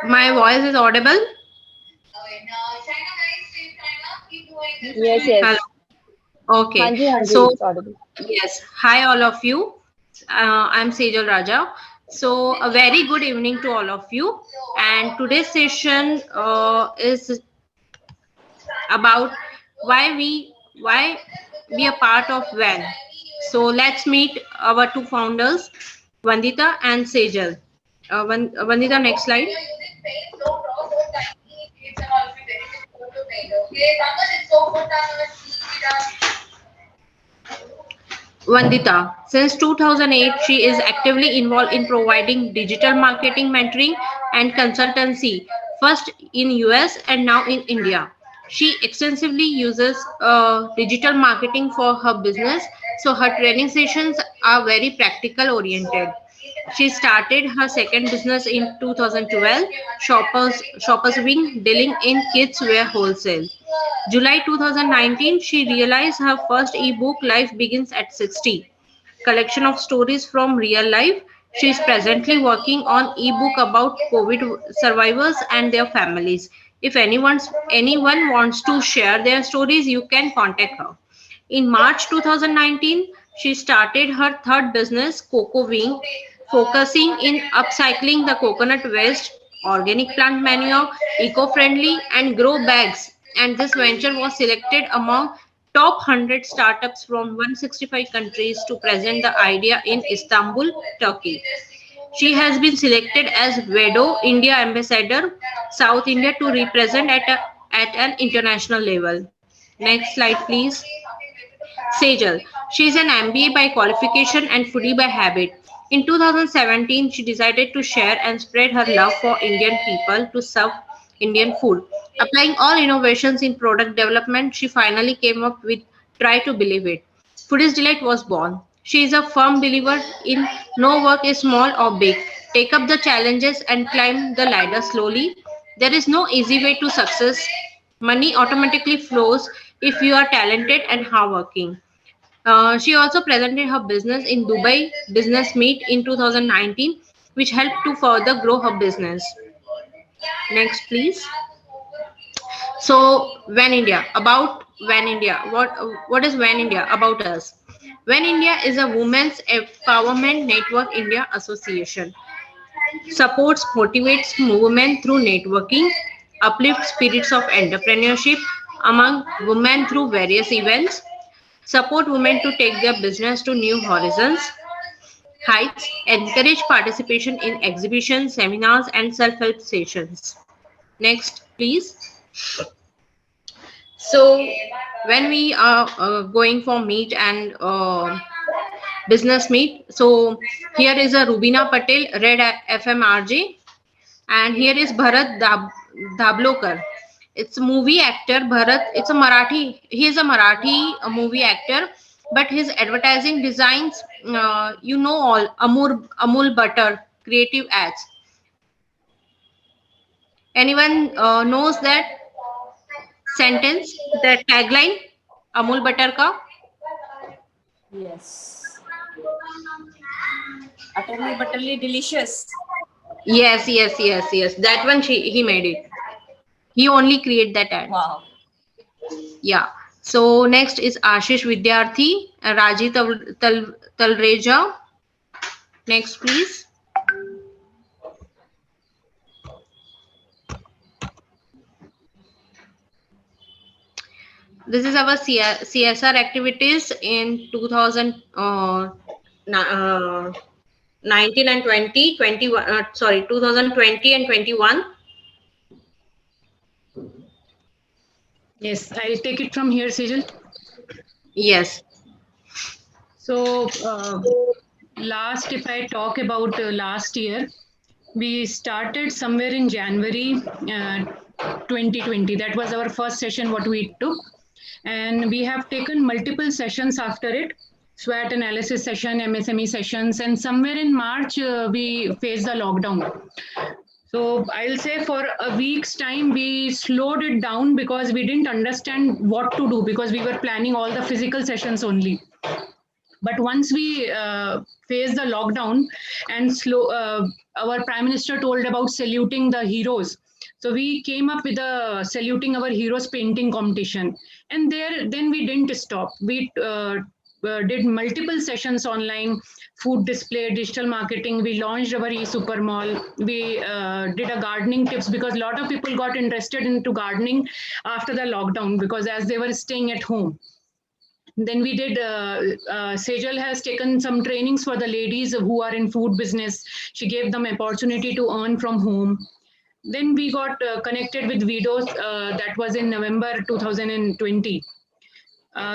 My voice is audible? Yes, Hello. yes. Okay. Hanji, So, it's audible. yes. Hi, all of you. I'm Sejal Raja. So, a very good evening to all of you. And today's session is about why we are part of WAN. So, let's meet our two founders, Vandita and Sejal. Vandita, next slide. Vandita. Since 2008, she is actively involved in providing digital marketing mentoring and consultancy, first in US and now in India. She extensively uses digital marketing for her business, so her training sessions are very practical oriented. She started her second business in 2012, Shoppers Wing, dealing in kids wear wholesale. July 2019, she realized her first ebook, Life Begins at 60, collection of stories from real life. She is presently working on ebook about COVID survivors and their families. If anyone wants to share their stories, you can contact her. In March 2019, she started her third business, Coco Wing, focusing in upcycling the coconut waste, organic plant manure, eco-friendly, and grow bags. And this venture was selected among top 100 startups from 165 countries to present the idea in Istanbul, Turkey. She has been selected as VEDO India Ambassador, South India, to represent at an international level. Next slide, please. Sejal. She is an MBA by qualification and foodie by habit. In 2017, she decided to share and spread her love for Indian people to serve Indian food. Applying all innovations in product development, she finally came up with Try to Believe It. Foodie's Delight was born. She is a firm believer in no work is small or big. Take up the challenges and climb the ladder slowly. There is no easy way to success. Money automatically flows if you are talented and hardworking. She also presented her business in Dubai Business Meet in 2019, which helped to further grow her business. Next, please. So, Van India. About Van India. What is Van India about us? Van India is a women's empowerment network India association. Supports, motivates movement through networking, uplifts spirits of entrepreneurship among women through various events, support women to take their business to new horizons, heights, encourage participation in exhibitions, seminars, and self-help sessions. Next, please. So, when we are going for meet and business meet, so here is a Rubina Patel, Red FMRJ, and here is Bharat Dablokar. It's a movie actor. Bharat, it's a Marathi. He is a Marathi movie actor, but his advertising designs, all Amul butter, creative ads. Anyone knows that sentence, that tagline, Amul butter ka? Yes. Utterly, butterly delicious. Yes. That one he made it. He only create that ad. Wow. Yeah. So next is Ashish Vidyarthi, Raji Talreja. Next, please. This is our CSR activities in 2019 and 2021. Sorry, 2020 and 21. Yes, I'll take it from here, Sejal. Yes. So, last, if I talk about last year, we started somewhere in January 2020. That was our first session, what we took. And we have taken multiple sessions after it. SWOT analysis session, MSME sessions, and somewhere in March, we faced the lockdown. So I'll say for a week's time, we slowed it down because we didn't understand what to do because we were planning all the physical sessions only. But once we faced the lockdown and our Prime Minister told about saluting the heroes. So we came up with a saluting our heroes painting competition, and then we didn't stop. We did multiple sessions online, food display, digital marketing. We launched our e-super mall. We did a gardening tips because a lot of people got interested into gardening after the lockdown because as they were staying at home. Then we did, Sejal has taken some trainings for the ladies who are in food business. She gave them opportunity to earn from home. Then we got connected with Vidos, that was in November 2020.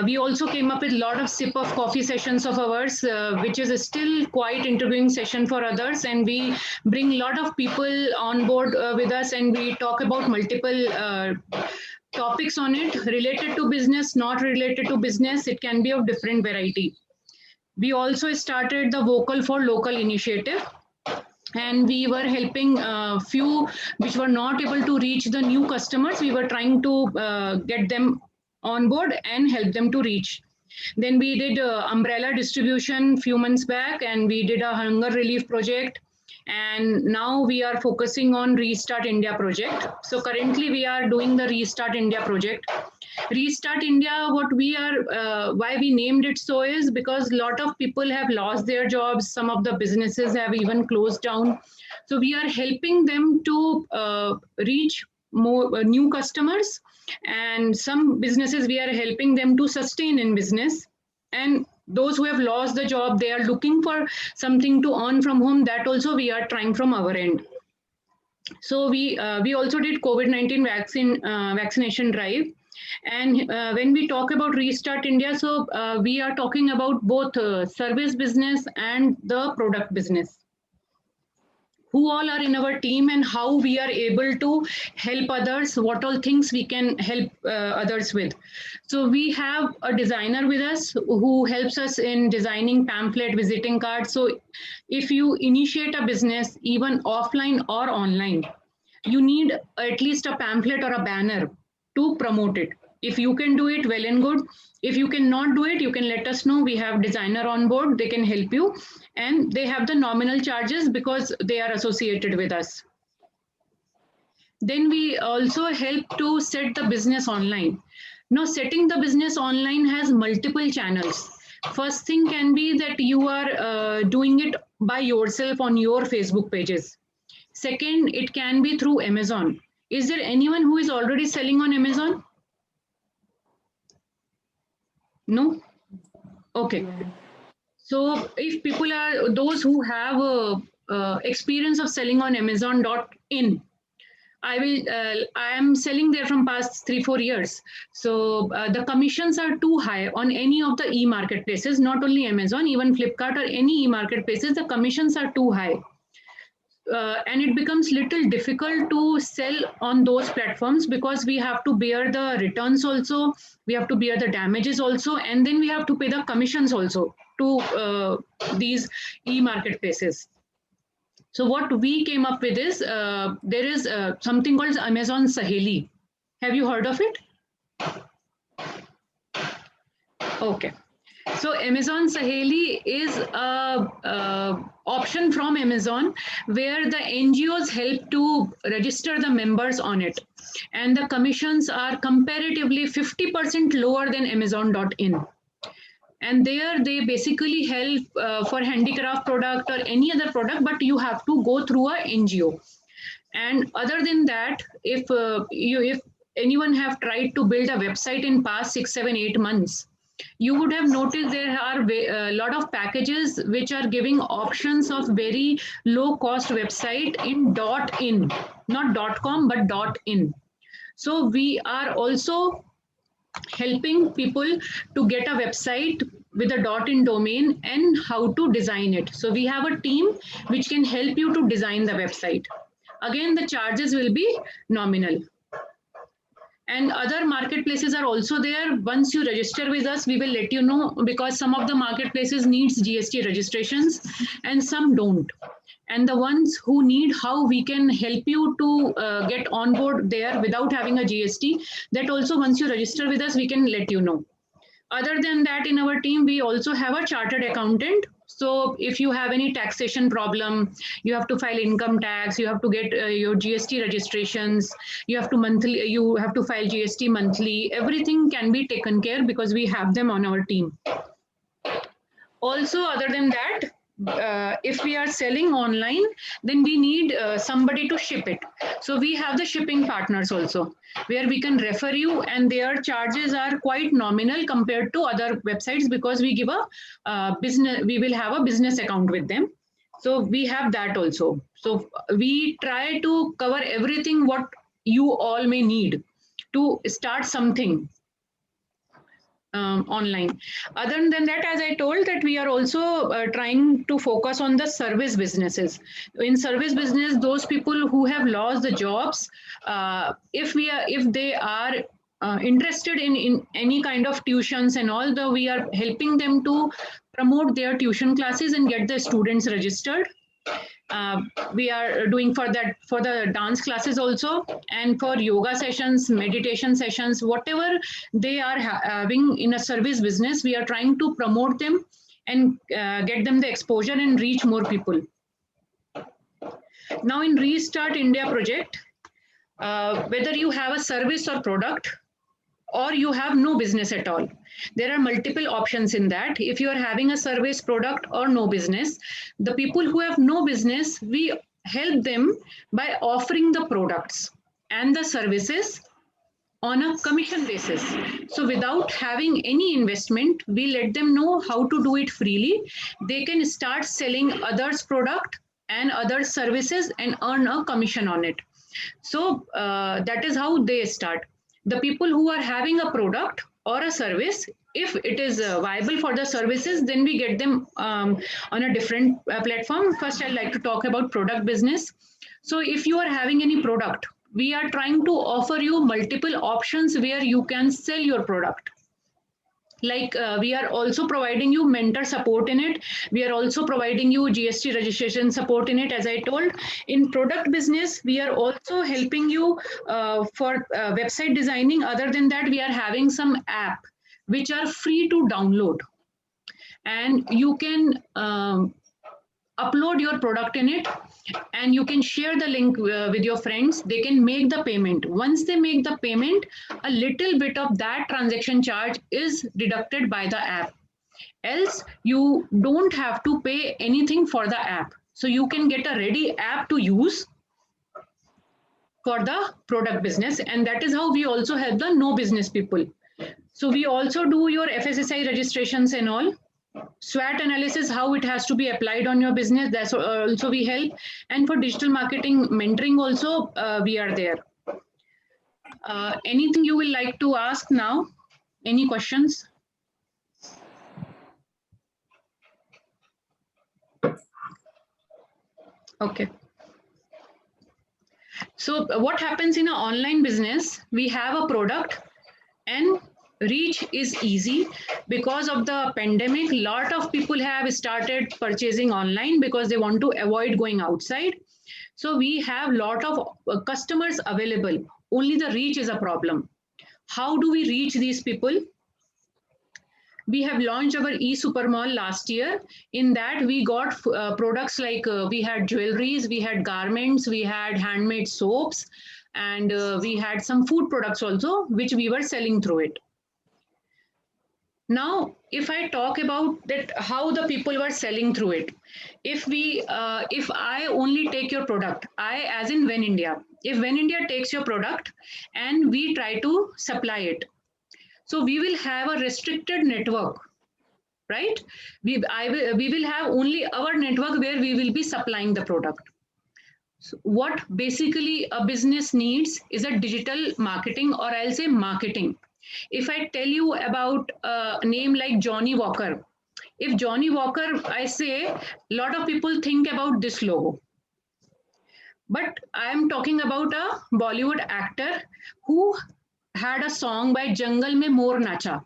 We also came up with a lot of sip of coffee sessions of ours, which is still quite interviewing session for others. And we bring a lot of people on board with us, and we talk about multiple topics on it related to business, not related to business. It can be of different variety. We also started the Vocal for Local initiative, and we were helping few which were not able to reach the new customers. We were trying to get them on board and help them to reach. Then we did umbrella distribution few months back, and we did a hunger relief project. And now we are focusing on Restart India project. So currently we are doing the Restart India project. Restart India, why we named it so is because a lot of people have lost their jobs. Some of the businesses have even closed down. So we are helping them to reach more new customers, and some businesses we are helping them to sustain in business. And those who have lost the job, they are looking for something to earn from home. That also we are trying from our end. So we also did COVID-19 vaccination drive. And when we talk about Restart India, so we are talking about both service business and the product business. Who all are in our team and how we are able to help others, what all things we can help others with. So we have a designer with us who helps us in designing pamphlet, visiting cards. So if you initiate a business, even offline or online, you need at least a pamphlet or a banner to promote it. If you can do it, well and good. If you cannot do it, you can let us know. We have designer on board, they can help you, and they have the nominal charges because they are associated with us. Then we also help to set the business online. Now, setting the business online has multiple channels. First thing can be that you are doing it by yourself on your Facebook pages. Second, it can be through Amazon. Is there anyone who is already selling on Amazon? No? Okay. So if people are those who have experience of selling on Amazon.in, I am selling there from past 3-4 years. So the commissions are too high on any of the e-marketplaces, not only Amazon, even Flipkart or any e-marketplaces, the commissions are too high. And it becomes little difficult to sell on those platforms because we have to bear the returns also, we have to bear the damages also, and then we have to pay the commissions also to these e-marketplaces. So what we came up with is, there is something called Amazon Saheli. Have you heard of it? Okay. So Amazon Saheli is a option from Amazon where the NGOs help to register the members on it. And the commissions are comparatively 50% lower than Amazon.in. And there they basically help for handicraft product or any other product, but you have to go through a NGO. And other than that, if anyone have tried to build a website in past 6, 7, 8 months, you would have noticed there are a lot of packages which are giving options of very low cost website in .in, not .com, but .in. So we are also helping people to get a website with a .in domain and how to design it. So we have a team which can help you to design the website. Again, the charges will be nominal. And other marketplaces are also there. Once you register with us, we will let you know, because some of the marketplaces needs GST registrations and some don't. And the ones who need, how we can help you to get on board there without having a GST, that also once you register with us, we can let you know. Other than that, in our team, we also have a chartered accountant. So if you have any taxation problem, you have to file income tax, you have to get your GST registrations, you have to file GST monthly. Everything can be taken care because we have them on our team. Also, other than that, if we are selling online, then we need somebody to ship it. So we have the shipping partners also, where we can refer you, and their charges are quite nominal compared to other websites, because we give a we will have a business account with them. So we have that also. So we try to cover everything what you all may need to start something online. Other than that, as I told, that we are also trying to focus on the service businesses. In service business, those people who have lost the jobs, if they are interested in any kind of tuitions and all, though we are helping them to promote their tuition classes and get the students registered. We are doing for the dance classes also, and for yoga sessions, meditation sessions, whatever they are having in a service business, we are trying to promote them and get them the exposure and reach more people. Now in Restart India project, whether you have a service or product, or you have no business at all, there are multiple options in that. If you are having a service, product, or no business, the people who have no business, we help them by offering the products and the services on a commission basis. So without having any investment, we let them know how to do it freely. They can start selling others' product and other services and earn a commission on it. So that is how they start. The people who are having a product or a service, if it is viable for the services, then we get them on a different platform. First, I'd like to talk about product business. So if you are having any product, we are trying to offer you multiple options where you can sell your product. Like we are also providing you mentor support in it. We are also providing you GST registration support in it. As I told, in product business, we are also helping you for website designing. Other than that, we are having some app which are free to download, and you can upload your product in it, and you can share the link with your friends. They can make the payment. Once they make the payment, a little bit of that transaction charge is deducted by the app. Else, you don't have to pay anything for the app. So you can get a ready app to use for the product business. And that is how we also help the no business people. So we also do your FSSAI registrations and all. SWOT analysis, how it has to be applied on your business, that's also we help. And for digital marketing mentoring also, we are there. Anything you will like to ask now? Any questions? Okay. So what happens in an online business, we have a product and reach is easy. Because of the pandemic, lot of people have started purchasing online because they want to avoid going outside. So we have lot of customers available. Only the reach is a problem. How do we reach these people? We have launched our e-super mall last year. In that, we got products like we had jewelries, we had garments, we had handmade soaps, and we had some food products also, which we were selling through it. Now, if I talk about that, how the people were selling through it, if I only take your product, as in When India, if When India takes your product and we try to supply it, so we will have a restricted network, right? We will have only our network where we will be supplying the product. So what basically a business needs is a digital marketing, or I'll say marketing. If I tell you about a name like Johnny Walker, if Johnny Walker, I say, a lot of people think about this logo. But I am talking about a Bollywood actor who had a song by Jungle Mein Mor Nacha,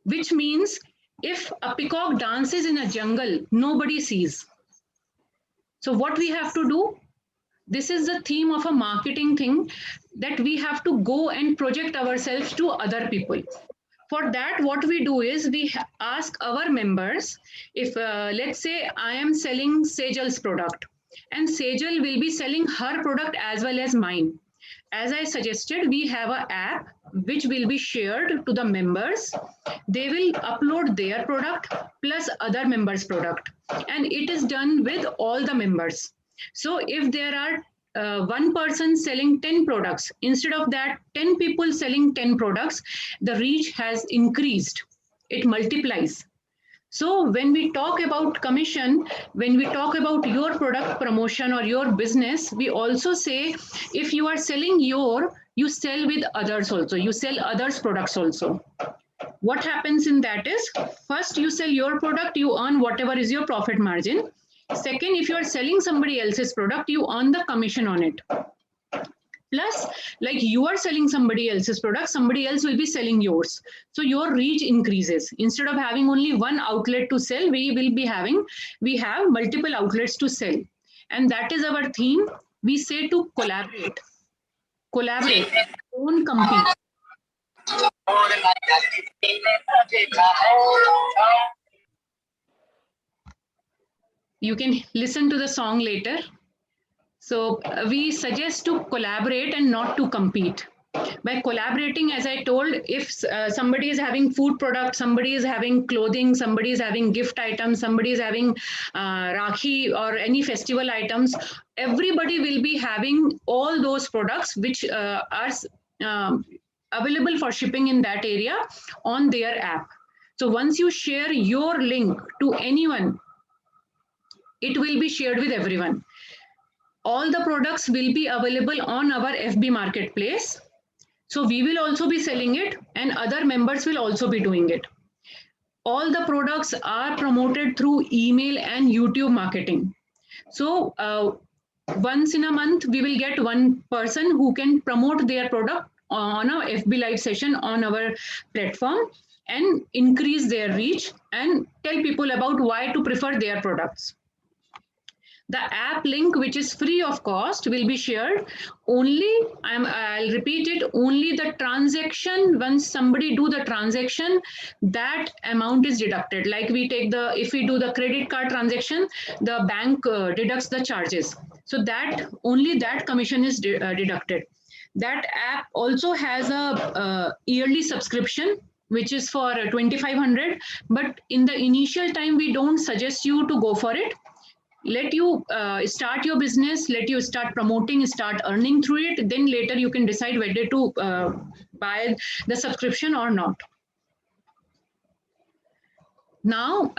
which means if a peacock dances in a jungle, nobody sees. So what we have to do, this is the theme of a marketing thing, that we have to go and project ourselves to other people. For that, what we do is we ask our members, if let's say I am selling Sejal's product and Sejal will be selling her product as well as mine. As I suggested, we have an app which will be shared to the members. They will upload their product plus other members' product, and it is done with all the members. So if there are one person selling 10 products, instead of that 10 people selling 10 products, the reach has increased. It multiplies. So when we talk about commission, when we talk about your product promotion or your business, we also say if you are selling you sell with others also, you sell others products also. What happens in that is, first you sell your product, you earn whatever is your profit margin. Second, if you are selling somebody else's product, you earn the commission on it. Plus, like you are selling somebody else's product, somebody else will be selling yours. So your reach increases. Instead of having only one outlet to sell, we have multiple outlets to sell. And that is our theme. We say to collaborate. Collaborate, don't compete. You can listen to the song later. So we suggest to collaborate and not to compete. By collaborating, as I told, if somebody is having food products, somebody is having clothing, somebody is having gift items, somebody is having Rakhi or any festival items, everybody will be having all those products which are available for shipping in that area on their app. So once you share your link to anyone, it will be shared with everyone. All the products will be available on our FB marketplace. So we will also be selling it and other members will also be doing it. All the products are promoted through email and YouTube marketing. So once in a month, we will get one person who can promote their product on a FB live session on our platform and increase their reach and tell people about why to prefer their products. The app link, which is free of cost, will be shared only, I'll repeat it, only the transaction, once somebody do the transaction, that amount is deducted. Like if we do the credit card transaction, the bank deducts the charges. So that only that commission is deducted. That app also has a yearly subscription, which is for 2,500. But in the initial time, we don't suggest you to go for it. Let you start your business, let you start promoting, start earning through it. Then later you can decide whether to buy the subscription or not. Now,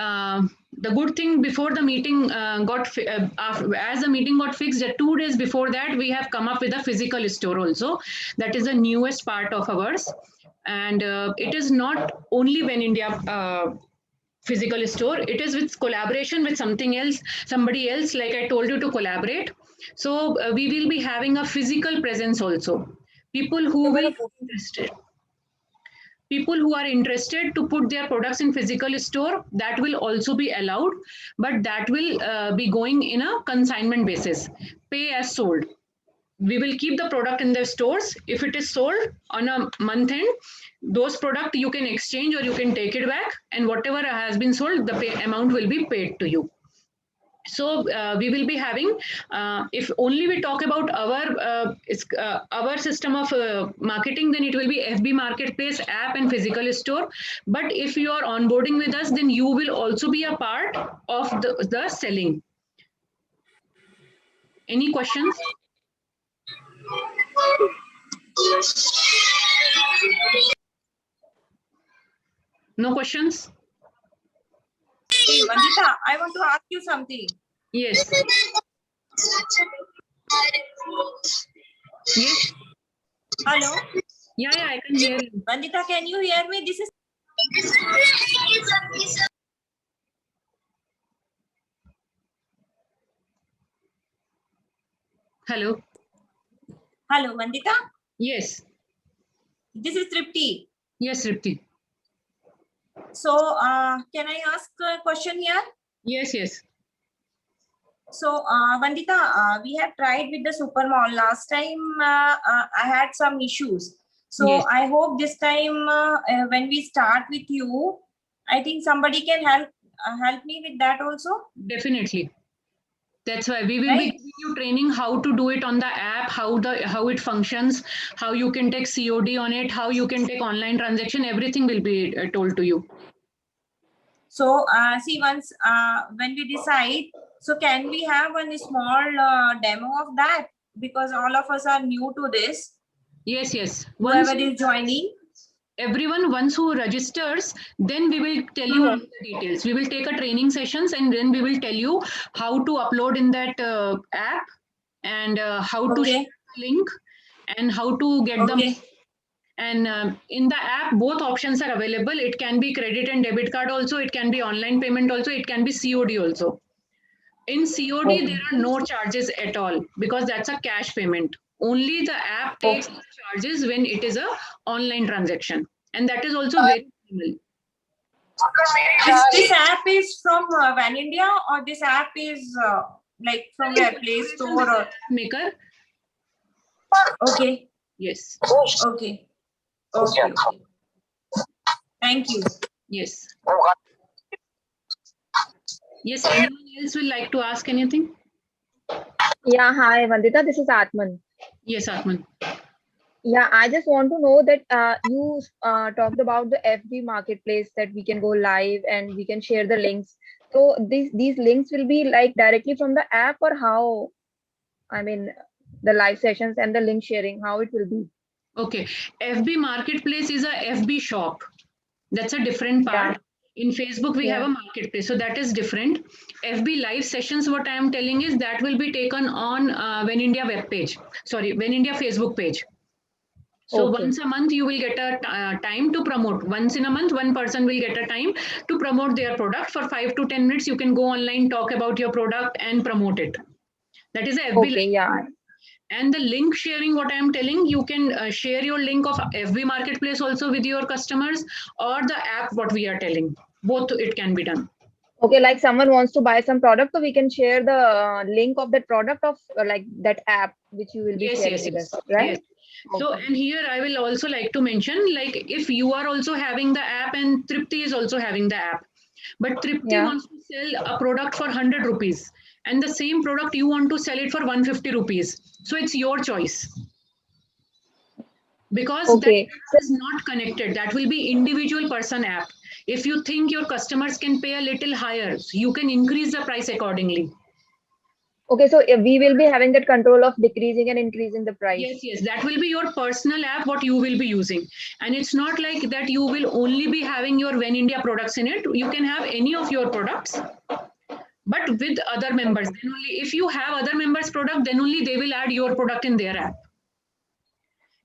the good thing before the meeting as the meeting got fixed, 2 days before that, we have come up with a physical store also. That is the newest part of ours. And it is not only When India physical store, it is with collaboration with somebody else, like I told you to collaborate. So we will be having a physical presence also. People who are interested to put their products in physical store, that will also be allowed, but that will be going in a consignment basis, pay as sold. We will keep the product in the stores. If it is sold on a month end, those product you can exchange or you can take it back, and whatever has been sold, the amount will be paid to you. So we will be having, if only we talk about our system of marketing, then it will be FB Marketplace, app and physical store. But if you are onboarding with us, then you will also be a part of the selling. Any questions? No questions? Hey, Vandita, I want to ask you something. Yes. Yes. Hello? Yeah, I can hear you. Vandita, can you hear me? This is... Hello. Hello, Vandita? Yes. This is Tripti. Yes, Tripti. So, can I ask a question here? Yes. So, Vandita, we have tried with the Supermall. Last time, I had some issues. So Yes. I hope this time when we start with you, I think somebody can help me with that also, Definitely. That's why we will right? be giving you training how to do it on the app, how it functions, how you can take COD on it, how you can take online transaction. Everything will be told to you. So see, once when we decide, so can we have a small demo of that? Because all of us are new to this. Yes, yes. Whoever is joining. Everyone, once who registers, then we will tell you all the details. We will take a training sessions and then we will tell you how to upload in that app and how to share Okay. the link and how to get them. Okay. And in the app, both options are available. It can be credit and debit card also. It can be online payment also. It can be COD also. In COD, Okay. there are no charges at all because that's a cash payment. Only the app takes the charges when it is a online transaction, and that is also very minimal. This app is from Van India, or this app is like from a Play Store or? Maker. Okay. Yes. Okay. Okay. Thank you. Yes. Yes. Anyone else will like to ask anything? Yeah, hi, Vandita. This is Atman. Yes, Atman. Yeah, I just want to know that you talked about the FB marketplace that we can go live and we can share the links. So these links will be like directly from the app, or how? I mean, the live sessions and the link sharing, how it will be? Okay. FB marketplace is a FB shop. That's a different part. In Facebook, we have a marketplace, so that is different. FB live sessions, what I am telling is that will be taken on When India web page. Sorry, When India Facebook page. So Okay. once a month, you will get a time to promote. Once in a month, one person will get a time to promote their product for 5 to 10 minutes. You can go online, talk about your product and promote it. That is a FB Okay, live. yeah. And the link sharing, what I am telling, you can share your link of FB marketplace also with your customers or the app, what we are telling. Both it can be done. Okay, like someone wants to buy some product, so we can share the link of that product of like that app which you will be Yes, sharing yes, with yes. us, right? Yes. So, and here I will also like to mention, like if you are also having the app and Tripti is also having the app, but Tripti Yeah. wants to sell a product for 100 rupees and the same product you want to sell it for 150 rupees. So it's your choice. Because Okay. that is not connected. That will be individual person app. If you think your customers can pay a little higher, you can increase the price accordingly. Okay, so we will be having that control of decreasing and increasing the price. Yes, yes, that will be your personal app, what you will be using. And it's not like that you will only be having your When India products in it. You can have any of your products, but with other members. Then only if you have other members' product, then only they will add your product in their app.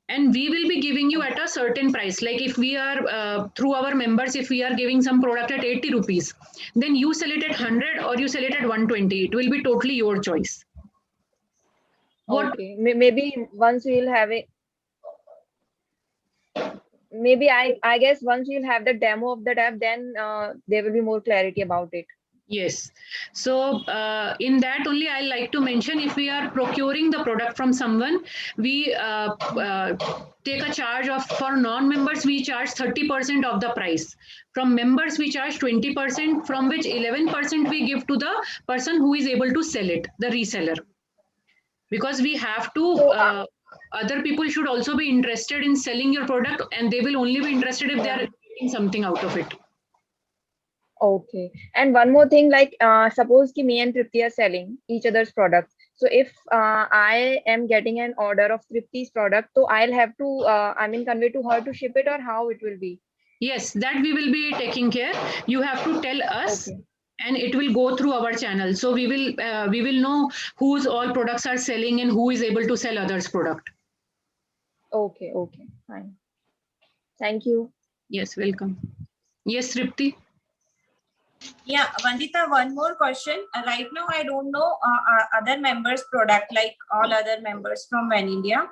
And we will be giving you at a certain price. Like if we are through our members, if we are giving some product at 80 rupees, then you sell it at 100 or you sell it at 120. It will be totally your choice. What? Okay, maybe once we'll have it, maybe I guess once you'll have the demo of that app, then there will be more clarity about it. Yes. So in that only I like to mention, if we are procuring the product from someone, we take a charge of, for non-members, we charge 30% of the price. From members, we charge 20%, from which 11% we give to the person who is able to sell it, the reseller. Because we have to, other people should also be interested in selling your product, and they will only be interested if they are getting something out of it. Okay. And one more thing, like suppose ki me and Tripti are selling each other's products. So if I am getting an order of Tripti's product, so I'll have to, I mean, convey to her to ship it, or how it will be? Yes, that we will be taking care. You have to tell us, Okay. and it will go through our channel. So we will know whose all products are selling and who is able to sell others' product. Okay, okay, fine. Thank you. Yes, welcome. Yes, Tripti. Yeah, Vandita, one more question. Right now, I don't know other members' product, like all other members from Van India.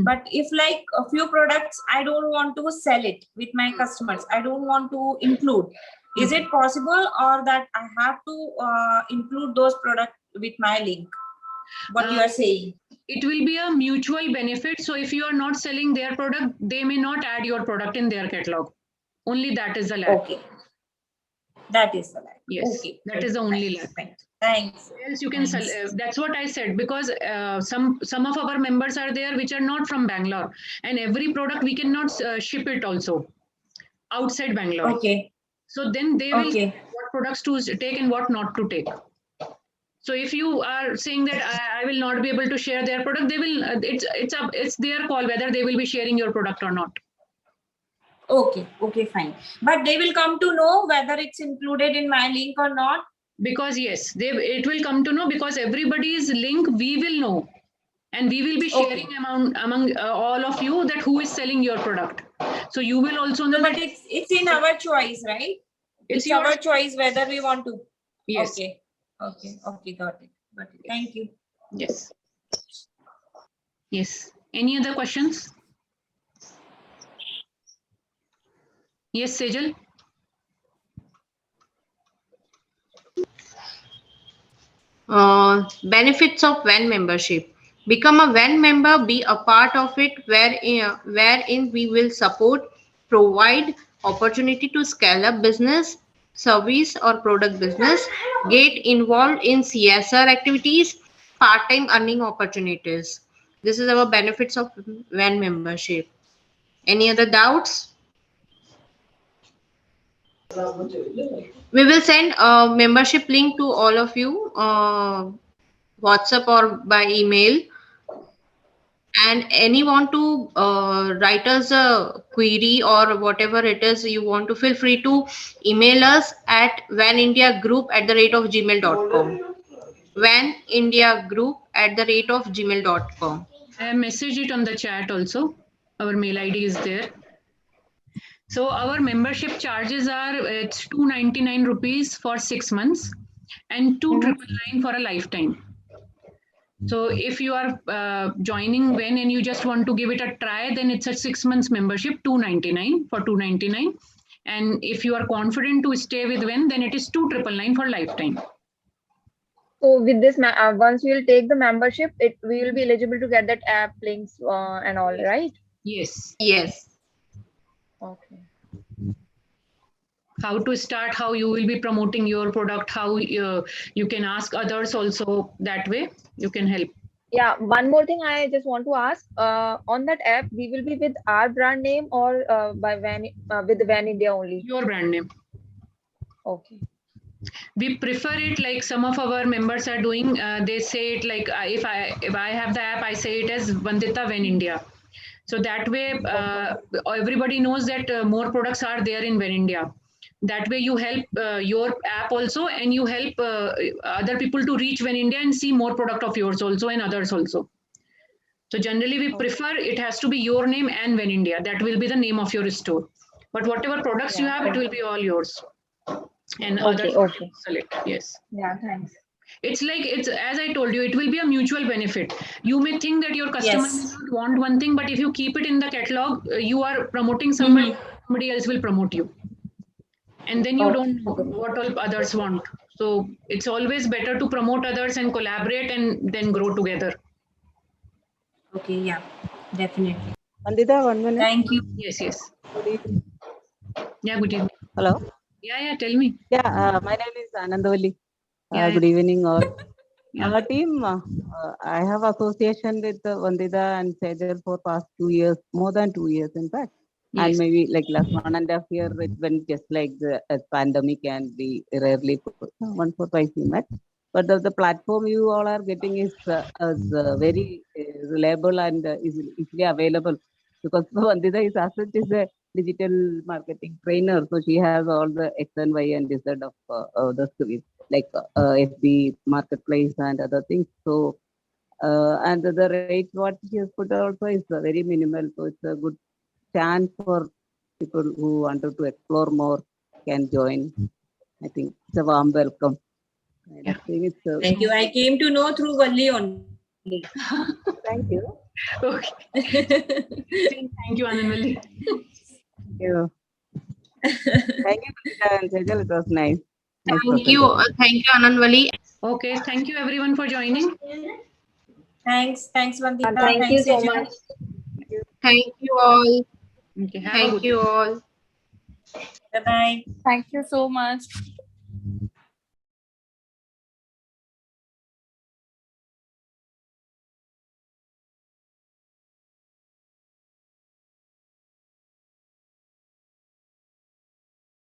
But if like a few products, I don't want to sell it with my customers, I don't want to include. Is it possible, or that I have to include those products with my link? What you are saying? it will be a mutual benefit. So if you are not selling their product, they may not add your product in their catalog. Only that is the lag. Okay. That is the lag. Yes, Okay. that is the only lag. Thanks. Else you can sell. Thanks. That's what I said, because some of our members are there which are not from Bangalore, and every product we cannot ship it also outside Bangalore. Okay. So then they will Okay. say what products to take and what not to take. So if you are saying that I will not be able to share their product, they will. It's their call whether they will be sharing your product or not. Okay. Okay. Fine. But they will come to know whether it's included in my link or not. Because yes, it will come to know, because everybody's link we will know, and we will be sharing among all of you that who is selling your product. So you will also know. But it's in our choice, right? It's our choice whether we want to. Yes. Okay. Okay. Okay. Got it. Thank you. Yes. Yes. Any other questions? Yes, Sejal. Benefits of WAN membership. Become a WAN member, be a part of it, wherein we will support, provide opportunity to scale up business, service or product business, get involved in CSR activities, part-time earning opportunities. This is our benefits of WAN membership. Any other doubts? We will send a membership link to all of you, WhatsApp or by email. And any want to write us a query or whatever it is you want to, feel free to email us at vanindiagroup@gmail.com. vanindiagroup@gmail.com. I message it on the chat also. Our mail ID is there. So our membership charges are, it's 299 rupees for 6 months and 299 for a lifetime. So if you are joining WAN and you just want to give it a try, then it's a 6 months membership, 299 for 299. And if you are confident to stay with WAN, then it is 299 for lifetime. So with this, once we will take the membership, we will be eligible to get that app links and all, right? Yes. Yes. Okay. How to start, how you will be promoting your product, how you can ask others also, that way you can help. Yeah, one more thing I just want to ask, on that app, we will be with our brand name or by WAN, with the WAN India only? Your brand name. Okay. We prefer it like some of our members are doing. They say it like if I have the app, I say it as Vandita WAN India. So that way, everybody knows that more products are there in WAN India. That way, you help your app also, and you help other people to reach WAN India and see more product of yours also and others also. So generally, we prefer it has to be your name and WAN India. That will be the name of your store. But whatever products you have, it will be all yours. And others select. Yes. Yeah, thanks. It's like, it's as I told you, it will be a mutual benefit. You may think that your customer may not want one thing, but if you keep it in the catalog, you are promoting somebody, somebody else will promote you. And then you don't know what all others want. So it's always better to promote others and collaborate and then grow together. Okay, yeah, definitely. Vandita, 1 minute. Thank you. Yes, yes. Good evening. Yeah, good evening. Hello. Yeah, tell me. Yeah, my name is Anandavalli. Good evening, all. Our team, I have association with Vandita and Sejal for past 2 years, more than 2 years, in fact. Yes. And maybe like last 1.5 years, it went just like the pandemic, and we rarely once or twice we met. But the platform you all are getting is very reliable and is easily available, because Vandita is as such is a digital marketing trainer, so she has all the X and Y and Z of the skills like FB marketplace and other things. So and the rate what she has put also is very minimal, so it's a good chance for people who wanted to explore more can join. I think it's a warm welcome. I think it's Thank you. I came to know through Valli only. Thank you. Okay. Thank you, Anandavalli. Thank you. Thank you, Vandita and Sejal. It was nice. Thank you, Anandvali. Okay, thank you everyone for joining. Thanks, Vandita. Thank you Thanks, so Sejal. much. Thank you all. Okay, have a Thank good you day. all. Bye bye. Thank you so much.